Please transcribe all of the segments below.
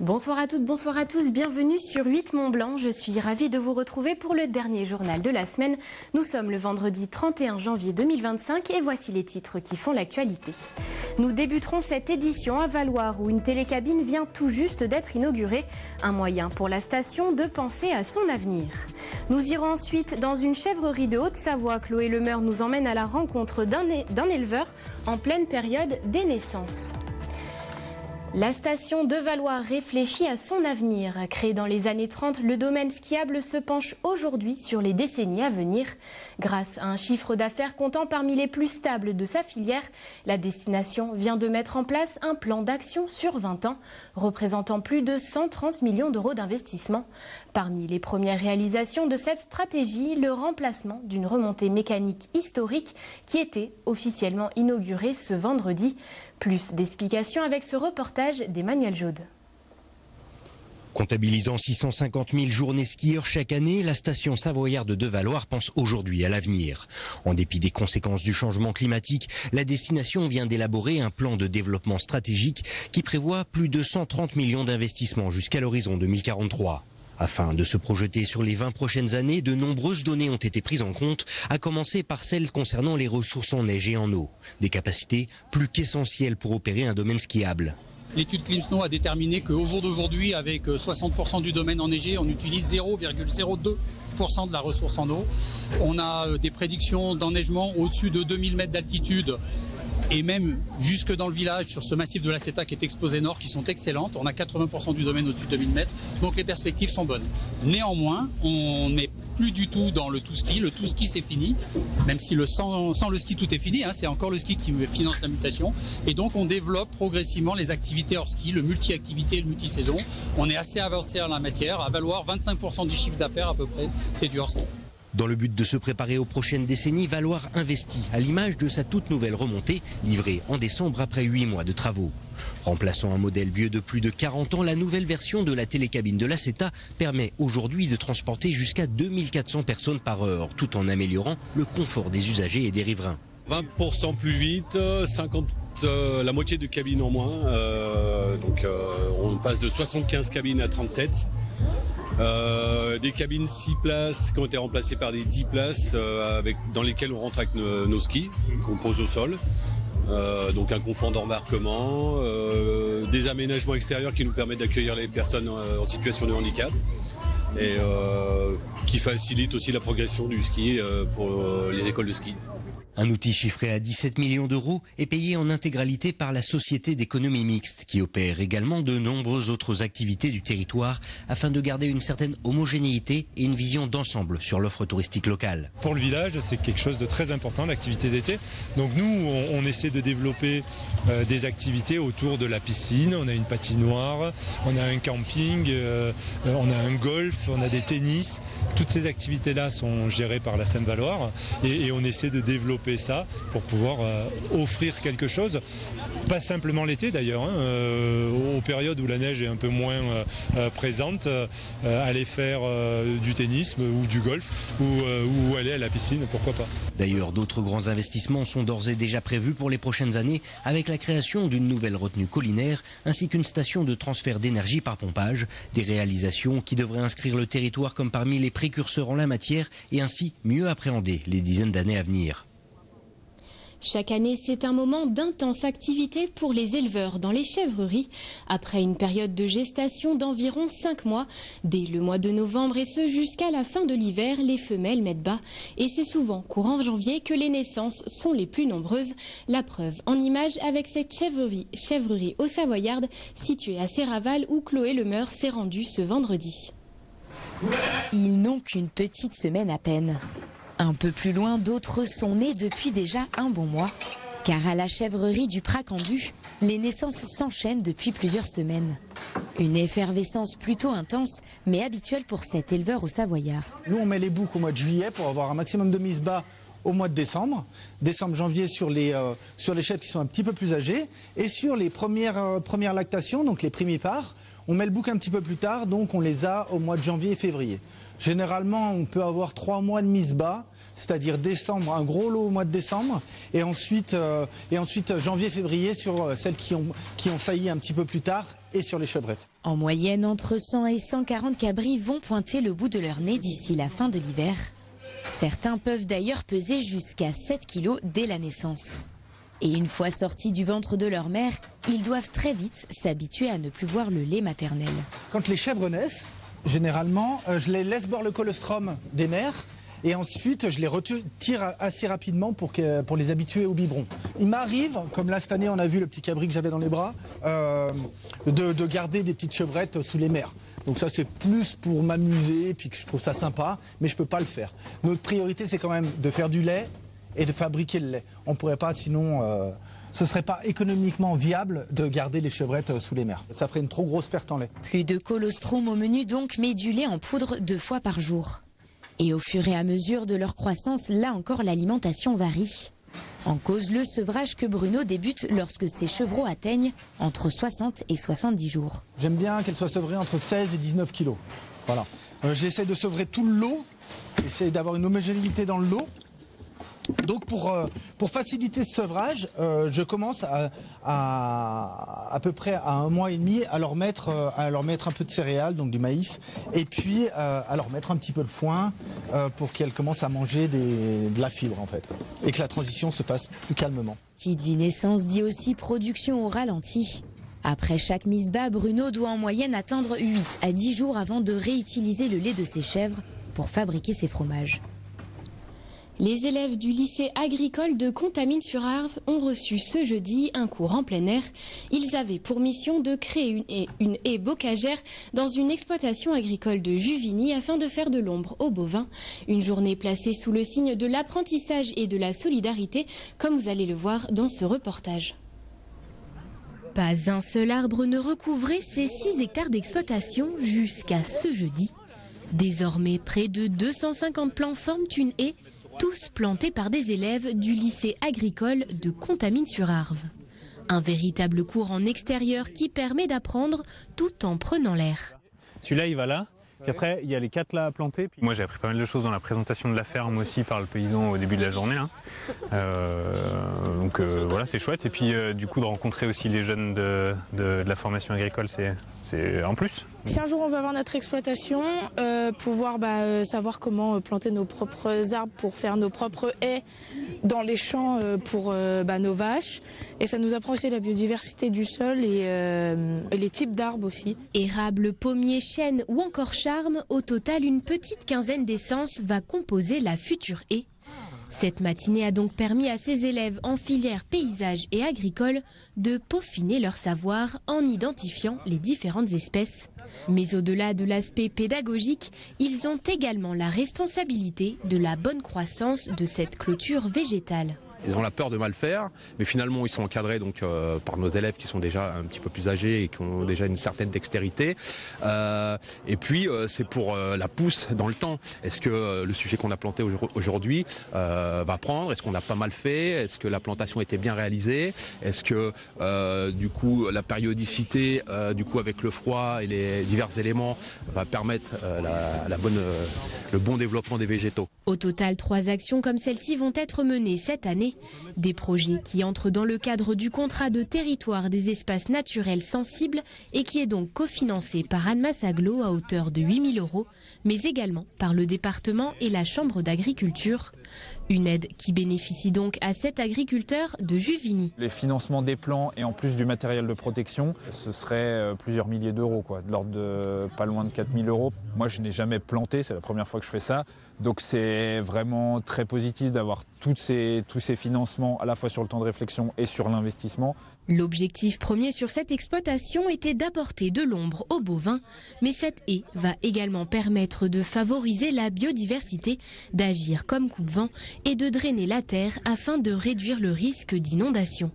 Bonsoir à toutes, bonsoir à tous, bienvenue sur 8 Mont Blanc. Je suis ravie de vous retrouver pour le dernier journal de la semaine. Nous sommes le vendredi 31 janvier 2025 et voici les titres qui font l'actualité. Nous débuterons cette édition à Valloires où une télécabine vient tout juste d'être inaugurée. Un moyen pour la station de penser à son avenir. Nous irons ensuite dans une chèvrerie de Haute-Savoie. Chloé Lemeur nous emmène à la rencontre d'un éleveur en pleine période des naissances. La station de Valloires réfléchit à son avenir. Créé dans les années 30, le domaine skiable se penche aujourd'hui sur les décennies à venir. Grâce à un chiffre d'affaires comptant parmi les plus stables de sa filière, la destination vient de mettre en place un plan d'action sur 20 ans, représentant plus de 130 millions d'euros d'investissement. Parmi les premières réalisations de cette stratégie, le remplacement d'une remontée mécanique historique qui était officiellement inaugurée ce vendredi. Plus d'explications avec ce reportage d'Emmanuel Jaude. Comptabilisant 650 000 journées skieurs chaque année, la station savoyarde de Valloires pense aujourd'hui à l'avenir. En dépit des conséquences du changement climatique, la destination vient d'élaborer un plan de développement stratégique qui prévoit plus de 130 millions d'investissements jusqu'à l'horizon 2043. Afin de se projeter sur les 20 prochaines années, de nombreuses données ont été prises en compte, à commencer par celles concernant les ressources en neige et en eau. Des capacités plus qu'essentielles pour opérer un domaine skiable. L'étude Climsnow a déterminé qu'au jour d'aujourd'hui, avec 60% du domaine enneigé, on utilise 0,02% de la ressource en eau. On a des prédictions d'enneigement au-dessus de 2000 mètres d'altitude. Et même jusque dans le village, sur ce massif de la Ceta qui est exposé nord, qui sont excellentes. On a 80% du domaine au-dessus de 2000 mètres, donc les perspectives sont bonnes. Néanmoins, on n'est plus du tout dans le tout ski. Le tout ski, c'est fini, même si sans le ski, tout est fini. C'est encore le ski qui finance la mutation. Et donc, on développe progressivement les activités hors ski, le multi-activité et le multi-saison. On est assez avancé en la matière. À Valloires, 25% du chiffre d'affaires à peu près, c'est du hors ski. Dans le but de se préparer aux prochaines décennies, Valloires investit à l'image de sa toute nouvelle remontée, livrée en décembre après 8 mois de travaux. Remplaçant un modèle vieux de plus de 40 ans, la nouvelle version de la télécabine de la Ceta permet aujourd'hui de transporter jusqu'à 2400 personnes par heure, tout en améliorant le confort des usagers et des riverains. 20% plus vite, la moitié de cabines en moins, on passe de 75 cabines à 37. Des cabines 6 places qui ont été remplacées par des 10 places dans lesquelles on rentre avec nos skis qu'on pose au sol. Donc un confort d'embarquement, des aménagements extérieurs qui nous permettent d'accueillir les personnes en situation de handicap et qui facilitent aussi la progression du ski pour les écoles de ski. Un outil chiffré à 17 millions d'euros est payé en intégralité par la Société d'économie mixte qui opère également de nombreuses autres activités du territoire afin de garder une certaine homogénéité et une vision d'ensemble sur l'offre touristique locale. Pour le village, c'est quelque chose de très important, l'activité d'été. Donc nous, on essaie de développer des activités autour de la piscine. On a une patinoire, on a un camping, on a un golf, on a des tennis. Toutes ces activités-là sont gérées par la Seine-Valloires et on essaie de développer ça pour pouvoir offrir quelque chose, pas simplement l'été d'ailleurs, aux périodes où la neige est un peu moins présente, aller faire du tennis ou du golf ou aller à la piscine, pourquoi pas. D'ailleurs, d'autres grands investissements sont d'ores et déjà prévus pour les prochaines années avec la création d'une nouvelle retenue collinaire ainsi qu'une station de transfert d'énergie par pompage, des réalisations qui devraient inscrire le territoire comme parmi les précurseurs en la matière et ainsi mieux appréhender les dizaines d'années à venir. Chaque année, c'est un moment d'intense activité pour les éleveurs dans les chèvreries. Après une période de gestation d'environ 5 mois, dès le mois de novembre et ce jusqu'à la fin de l'hiver, les femelles mettent bas. Et c'est souvent courant janvier que les naissances sont les plus nombreuses. La preuve en images avec cette chèvrerie au Savoyarde située à Serraval où Chloé Lemeur s'est rendue ce vendredi. Ils n'ont qu'une petite semaine à peine. Un peu plus loin, d'autres sont nés depuis déjà un bon mois. Car à la chèvrerie du Pracandu, les naissances s'enchaînent depuis plusieurs semaines. Une effervescence plutôt intense, mais habituelle pour cet éleveur au Savoyard. Nous, on met les boucs au mois de juillet pour avoir un maximum de mise bas au mois de décembre. Décembre-janvier sur les chèvres qui sont un petit peu plus âgées. Et sur les premières lactations, donc les primipares, on met le bouc un petit peu plus tard, donc on les a au mois de janvier et février. Généralement, on peut avoir 3 mois de mise bas c'est-à-dire décembre, un gros lot au mois de décembre, et ensuite janvier-février sur celles qui ont sailli un petit peu plus tard et sur les chevrettes. En moyenne, entre 100 et 140 cabris vont pointer le bout de leur nez d'ici la fin de l'hiver. Certains peuvent d'ailleurs peser jusqu'à 7 kilos dès la naissance. Et une fois sortis du ventre de leur mère, ils doivent très vite s'habituer à ne plus boire le lait maternel. Quand les chèvres naissent, généralement, je les laisse boire le colostrum des mères et ensuite je les retire assez rapidement pour les habituer au biberon. Il m'arrive, comme là cette année on a vu le petit cabri que j'avais dans les bras, de garder des petites chevrettes sous les mères. Donc ça c'est plus pour m'amuser, puis que je trouve ça sympa, mais je ne peux pas le faire. Notre priorité c'est quand même de faire du lait et de fabriquer le lait. On ne pourrait pas, sinon ce ne serait pas économiquement viable de garder les chevrettes sous les mers. Ça ferait une trop grosse perte en lait. Plus de colostrum au menu donc, mais du lait en poudre 2 fois par jour. Et au fur et à mesure de leur croissance, là encore l'alimentation varie. En cause le sevrage que Bruno débute lorsque ses chevreaux atteignent entre 60 et 70 jours. J'aime bien qu'elles soient sevrées entre 16 et 19 kilos. Voilà. J'essaie de sevrer tout le lot, j'essaie d'avoir une homogénéité dans le lot. Donc pour faciliter ce sevrage, je commence à peu près à 1 mois et demi à leur mettre un peu de céréales, donc du maïs, et puis à leur mettre un petit peu de foin pour qu'elles commencent à manger de la fibre en fait, et que la transition se fasse plus calmement. Qui dit naissance dit aussi production au ralenti. Après chaque mise bas, Bruno doit en moyenne attendre 8 à 10 jours avant de réutiliser le lait de ses chèvres pour fabriquer ses fromages. Les élèves du lycée agricole de Contamine-sur-Arve ont reçu ce jeudi un cours en plein air. Ils avaient pour mission de créer une haie bocagère dans une exploitation agricole de Juvigny afin de faire de l'ombre aux bovins. Une journée placée sous le signe de l'apprentissage et de la solidarité, comme vous allez le voir dans ce reportage. Pas un seul arbre ne recouvrait ces 6 hectares d'exploitation jusqu'à ce jeudi. Désormais, près de 250 plants forment une haie, tous plantés par des élèves du lycée agricole de Contamine-sur-Arve. Un véritable cours en extérieur qui permet d'apprendre tout en prenant l'air. Celui-là, il va là. Puis après, il y a les 4 là à planter. Moi, j'ai appris pas mal de choses dans la présentation de la ferme aussi par le paysan au début de la journée. Donc voilà, c'est chouette. Et puis du coup, de rencontrer aussi les jeunes de la formation agricole, c'est en plus. Si un jour on veut avoir notre exploitation, pouvoir savoir comment planter nos propres arbres pour faire nos propres haies dans les champs pour nos vaches. Et ça nous apprend aussi la biodiversité du sol et les types d'arbres aussi. Érable, pommier, chêne ou encore charme, au total une petite quinzaine d'essences va composer la future haie. Cette matinée a donc permis à ces élèves en filière paysage et agricole de peaufiner leur savoir en identifiant les différentes espèces. Mais au-delà de l'aspect pédagogique, ils ont également la responsabilité de la bonne croissance de cette clôture végétale. Ils ont la peur de mal faire, mais finalement ils sont encadrés donc, par nos élèves qui sont déjà un petit peu plus âgés et qui ont déjà une certaine dextérité. Et puis c'est pour la pousse dans le temps. Est-ce que le sujet qu'on a planté aujourd'hui va prendre? Est-ce qu'on a pas mal fait? Est-ce que la plantation était bien réalisée? Est-ce que du coup la périodicité du coup avec le froid et les divers éléments va permettre le bon développement des végétaux? Au total, 3 actions comme celle-ci vont être menées cette année. Des projets qui entrent dans le cadre du contrat de territoire des espaces naturels sensibles et qui est donc cofinancé par Annemasse Agglo à hauteur de 8 000 €, mais également par le département et la Chambre d'agriculture. Une aide qui bénéficie donc à 7 agriculteurs de Juvigny. Les financements des plants et en plus du matériel de protection, ce serait plusieurs milliers d'euros, de l'ordre de pas loin de 4 000 €. Moi, je n'ai jamais planté, c'est la première fois que je fais ça. Donc c'est vraiment très positif d'avoir tous ces financements à la fois sur le temps de réflexion et sur l'investissement. L'objectif premier sur cette exploitation était d'apporter de l'ombre aux bovins, mais cette haie va également permettre de favoriser la biodiversité, d'agir comme coupe-vent et de drainer la terre afin de réduire le risque d'inondation.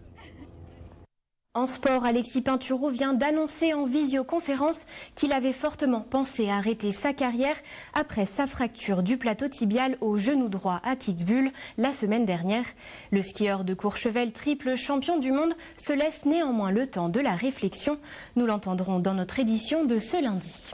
En sport, Alexis Pinturo vient d'annoncer en visioconférence qu'il avait fortement pensé à arrêter sa carrière après sa fracture du plateau tibial au genou droit à Kitzbühel la semaine dernière. Le skieur de Courchevel, triple champion du monde, se laisse néanmoins le temps de la réflexion. Nous l'entendrons dans notre édition de ce lundi.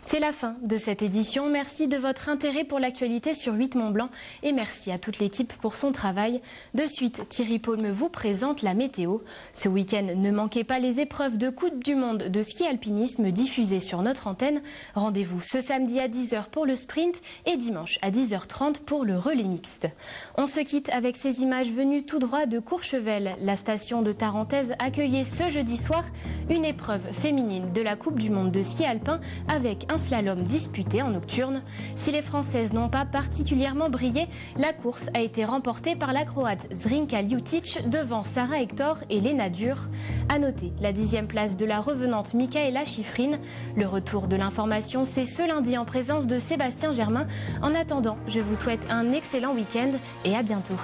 C'est la fin de cette édition. Merci de votre intérêt pour l'actualité sur 8 Mont-Blanc et merci à toute l'équipe pour son travail. De suite, Thierry Paume vous présente la météo. Ce week-end, ne manquez pas les épreuves de Coupe du Monde de ski alpinisme diffusées sur notre antenne. Rendez-vous ce samedi à 10h pour le sprint et dimanche à 10h30 pour le relais mixte. On se quitte avec ces images venues tout droit de Courchevel. La station de Tarentaise accueillait ce jeudi soir une épreuve féminine de la Coupe du Monde de ski alpin avec un slalom disputé en nocturne. Si les Françaises n'ont pas particulièrement brillé, la course a été remportée par la Croate Zrinka Ljutic devant Sarah Hector et Lena Dur. À noter la 10e place de la revenante Michaela Schifrin. Le retour de l'information, c'est ce lundi en présence de Sébastien Germain. En attendant, je vous souhaite un excellent week-end et à bientôt.